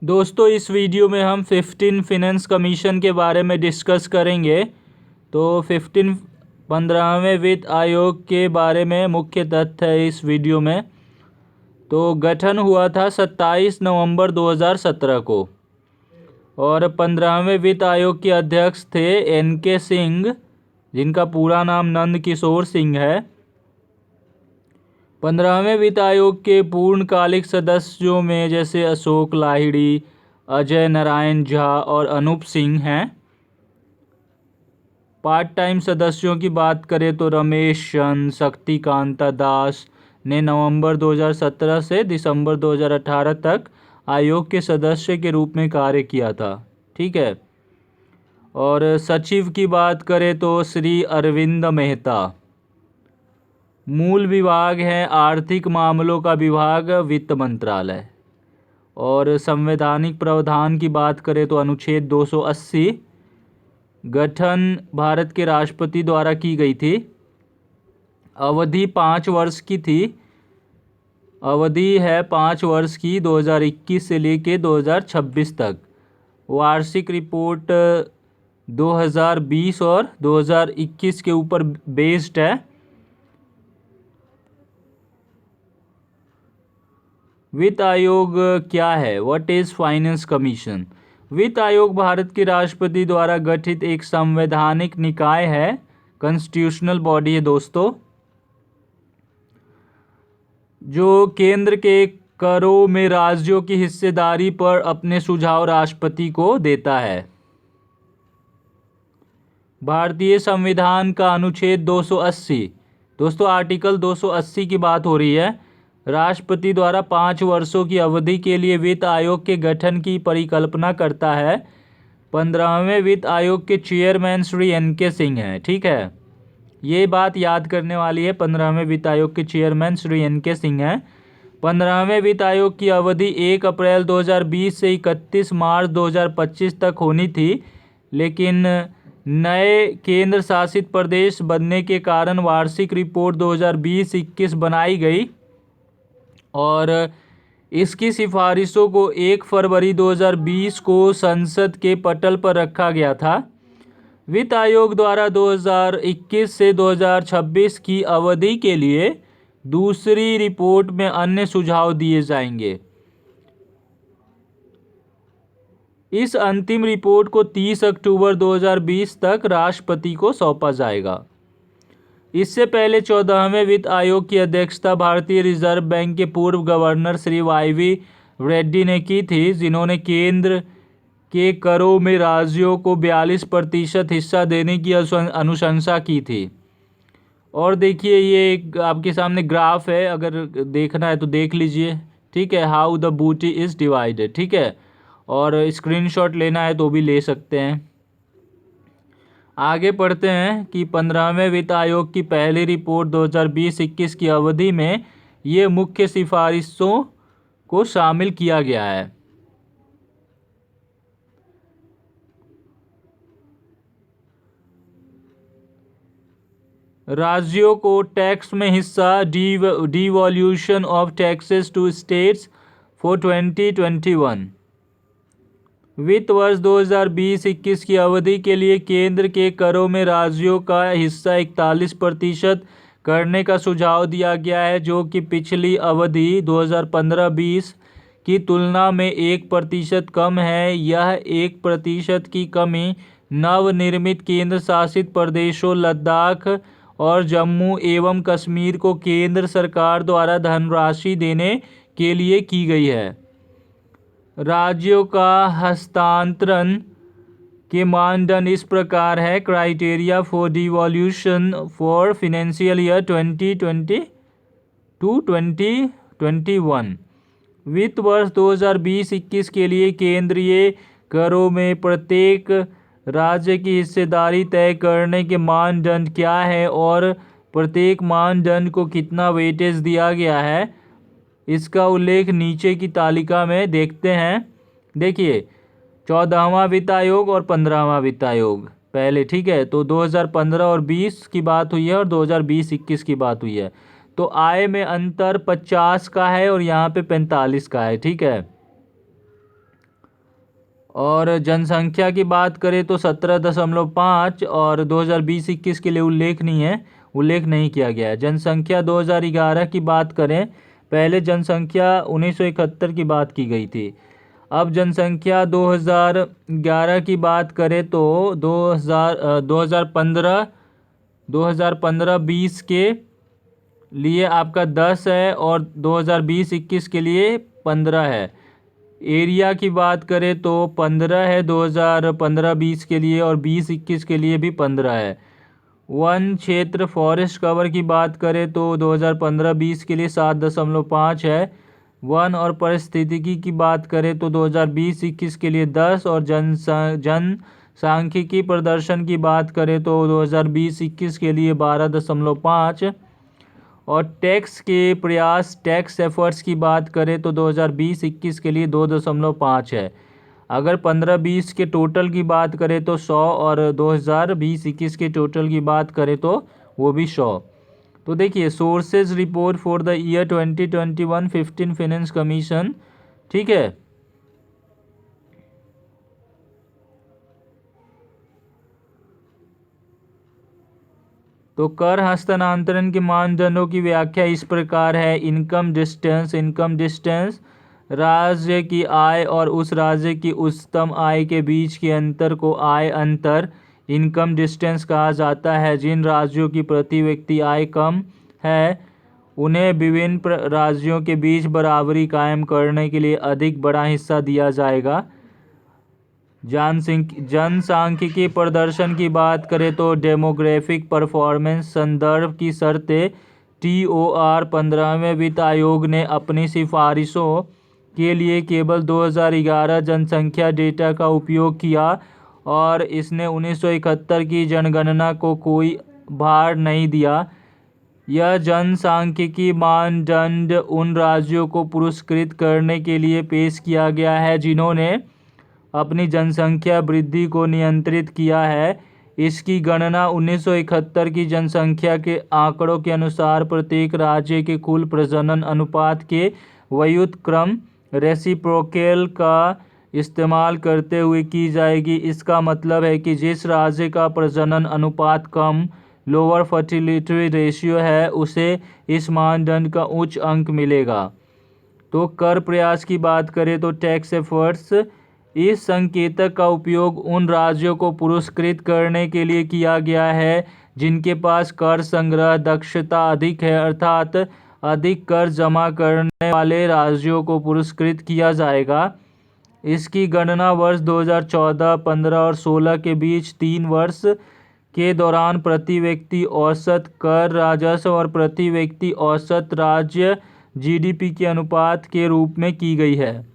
दोस्तों इस वीडियो में हम 15 फिनेंस कमीशन के बारे में डिस्कस करेंगे। तो 15वें वित्त आयोग के बारे में मुख्य तथ्य है इस वीडियो में। तो गठन हुआ था 27 नवंबर 2017 को और 15वें वित्त आयोग के अध्यक्ष थे NK सिंह, जिनका पूरा नाम नंद किशोर सिंह है। 15वें वित्त आयोग के पूर्णकालिक सदस्यों में जैसे अशोक लाहिड़ी, अजय नारायण झा और अनूप सिंह हैं। पार्ट टाइम सदस्यों की बात करें तो रमेश चंद, शक्तिकांता दास ने नवंबर 2017 से दिसंबर 2018 तक आयोग के सदस्य के रूप में कार्य किया था। ठीक है। और सचिव की बात करें तो श्री अरविंद मेहता। मूल विभाग है आर्थिक मामलों का विभाग, वित्त मंत्रालय। और संवैधानिक प्रावधान की बात करें तो अनुच्छेद 280 गठन भारत के राष्ट्रपति द्वारा की गई थी। अवधि 5 वर्ष की थी। अवधि है 5 वर्ष की, 2021 से लेके 2026 तक। वार्षिक रिपोर्ट 2020 और 2021 के ऊपर बेस्ड है। वित्त आयोग क्या है? What is finance commission? वित्त आयोग भारत के राष्ट्रपति द्वारा गठित एक संवैधानिक निकाय है, कॉन्स्टिट्यूशनल बॉडी है दोस्तों, जो केंद्र के करों में राज्यों की हिस्सेदारी पर अपने सुझाव राष्ट्रपति को देता है। भारतीय संविधान का अनुच्छेद 280, दोस्तों आर्टिकल 280 की बात हो रही है। राष्ट्रपति द्वारा 5 वर्षों की अवधि के लिए वित्त आयोग के गठन की परिकल्पना करता है। 15वें वित्त आयोग के चेयरमैन श्री NK सिंह हैं। ठीक है, ये बात याद करने वाली है। 15वें वित्त आयोग के चेयरमैन श्री NK सिंह हैं। 15वें वित्त आयोग की अवधि 1 अप्रैल 2020 से 31 मार्च 2025 तक होनी थी, लेकिन नए केंद्र शासित प्रदेश बनने के कारण वार्षिक रिपोर्ट 2020-21 बनाई गई और इसकी सिफारिशों को 1 फरवरी 2020 को संसद के पटल पर रखा गया था। वित्त आयोग द्वारा 2021 से 2026 की अवधि के लिए दूसरी रिपोर्ट में अन्य सुझाव दिए जाएंगे। इस अंतिम रिपोर्ट को 30 अक्टूबर 2020 तक राष्ट्रपति को सौंपा जाएगा। इससे पहले 14वें वित्त आयोग की अध्यक्षता भारतीय रिजर्व बैंक के पूर्व गवर्नर श्री YV रेड्डी ने की थी, जिन्होंने केंद्र के करों में राज्यों को 42% हिस्सा देने की अनुशंसा की थी। और देखिए ये एक आपके सामने ग्राफ है, अगर देखना है तो देख लीजिए। ठीक है, हाउ द बूटी इज़ डिवाइडेड। ठीक है, और स्क्रीनशॉट लेना है तो भी ले सकते हैं। आगे पढ़ते हैं कि 15वें वित्त आयोग की पहली रिपोर्ट 2020-21 की अवधि में ये मुख्य सिफारिशों को शामिल किया गया है। राज्यों को टैक्स में हिस्सा, devolution of taxes to states for 2021। वित्त वर्ष 2020-21 की अवधि के लिए केंद्र के करों में राज्यों का हिस्सा 41% करने का सुझाव दिया गया है, जो कि पिछली अवधि 2015-20 की तुलना में 1% कम है। यह 1% की कमी नवनिर्मित केंद्र शासित प्रदेशों लद्दाख और जम्मू एवं कश्मीर को केंद्र सरकार द्वारा धनराशि देने के लिए की गई है। राज्यों का हस्तांतरण के मानदंड इस प्रकार है। Criteria for devolution for financial year 2020 to 2021। वित्त वर्ष 2020-21 के लिए केंद्रीय करों में प्रत्येक राज्य की हिस्सेदारी तय करने के मानदंड क्या है और प्रत्येक मानदंड को कितना वेटेज दिया गया है, इसका उल्लेख नीचे की तालिका में देखते हैं। देखिए 14वां वित्त आयोग और 15वां वित्त आयोग पहले। ठीक है, तो 2015 और 20 की बात हुई है और 2020-21 की बात हुई है। तो आय में अंतर 50 का है और यहाँ पे 45 का है। ठीक है, और जनसंख्या की बात करें तो 17.5 और 2020-21 के लिए उल्लेख नहीं किया गया है। जनसंख्या 2011 की बात करें, पहले जनसंख्या 1971 की बात की गई थी। अब जनसंख्या 2011 की बात करें तो 2015-20 के लिए आपका 10 है और 2020-21 के लिए 15 है। एरिया की बात करें तो 15 है 2015-20 के लिए और 20-21 के लिए भी 15 है। वन क्षेत्र फॉरेस्ट कवर की बात करें तो 2015-20 के लिए 7.5 है। वन और पारिस्थितिकी की बात करें तो 2020-21 के लिए 10 और जनसांख्यिकी प्रदर्शन की बात करें तो 2020-21 के लिए 12.5 और टैक्स के प्रयास टैक्स एफर्ट्स की बात करें तो 2020-21 के लिए 2.5 है। अगर 15-20 के टोटल की बात करें तो 100 और 2020-21 के टोटल की बात करें तो वो भी 100। तो देखिए sources report for the year 2021 15 finance commission, ठीक है। तो कर हस्तांतरण के मानदंडों की व्याख्या इस प्रकार है। इनकम डिस्टेंस राज्य की आय और उस राज्य की उच्चतम आय के बीच के अंतर को आय अंतर इनकम डिस्टेंस कहा जाता है। जिन राज्यों की प्रति व्यक्ति आय कम है उन्हें विभिन्न राज्यों के बीच बराबरी कायम करने के लिए अधिक बड़ा हिस्सा दिया जाएगा। जनसांख्यिकी प्रदर्शन की बात करें तो डेमोग्राफिक परफॉर्मेंस संदर्भ की शर्तें TOR 15वें वित्त आयोग ने अपनी सिफारिशों के लिए केवल 2011 जनसंख्या डेटा का उपयोग किया और इसने 1971 की जनगणना को कोई भार नहीं दिया। यह जनसांख्यिकी मानदंड उन राज्यों को पुरस्कृत करने के लिए पेश किया गया है जिन्होंने अपनी जनसंख्या वृद्धि को नियंत्रित किया है। इसकी गणना 1971 की जनसंख्या के आंकड़ों के अनुसार प्रत्येक राज्य के कुल प्रजनन अनुपात के व्युत्क्रम रेसिप्रोकल का इस्तेमाल करते हुए की जाएगी। इसका मतलब है कि जिस राज्य का प्रजनन अनुपात कम लोअर फर्टिलिटी रेशियो है उसे इस मानदंड का उच्च अंक मिलेगा। तो कर प्रयास की बात करें तो टैक्स एफर्ट्स, इस संकेतक का उपयोग उन राज्यों को पुरस्कृत करने के लिए किया गया है जिनके पास कर संग्रह दक्षता अधिक है, अर्थात अधिक कर जमा करने वाले राज्यों को पुरस्कृत किया जाएगा। इसकी गणना वर्ष 2014, 15 और 16 के बीच 3 वर्ष के दौरान प्रति व्यक्ति औसत कर राजस्व और प्रति व्यक्ति औसत राज्य GDP के अनुपात के रूप में की गई है।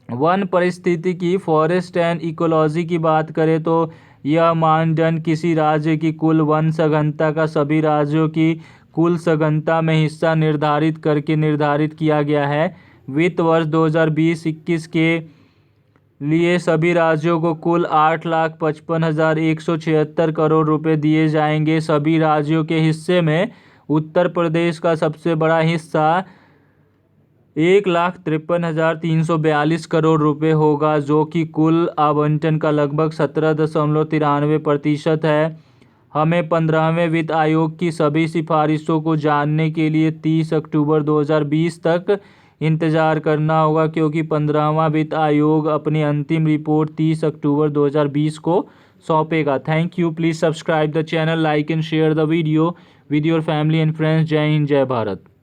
वन पारिस्थितिकी फॉरेस्ट एंड इकोलॉजी की बात करें तो यह मानदंड किसी राज्य की कुल वन सघनता का सभी राज्यों की कुल सघनता में हिस्सा निर्धारित करके निर्धारित किया गया है। वित्त वर्ष 2020-21 के लिए सभी राज्यों को कुल 8,55,176 करोड़ रुपए दिए जाएंगे। सभी राज्यों के हिस्से में उत्तर प्रदेश का सबसे बड़ा हिस्सा 1,53,342 करोड़ रुपए होगा, जो कि कुल आवंटन का लगभग 17.93% है। हमें 15वें वित्त आयोग की सभी सिफारिशों को जानने के लिए 30 अक्टूबर 2020 तक इंतज़ार करना होगा, क्योंकि 15वां वित्त आयोग अपनी अंतिम रिपोर्ट 30 अक्टूबर 2020 को सौंपेगा। Thank you. Please subscribe the channel, like and share the video with your family and friends. जय हिंद, जय भारत।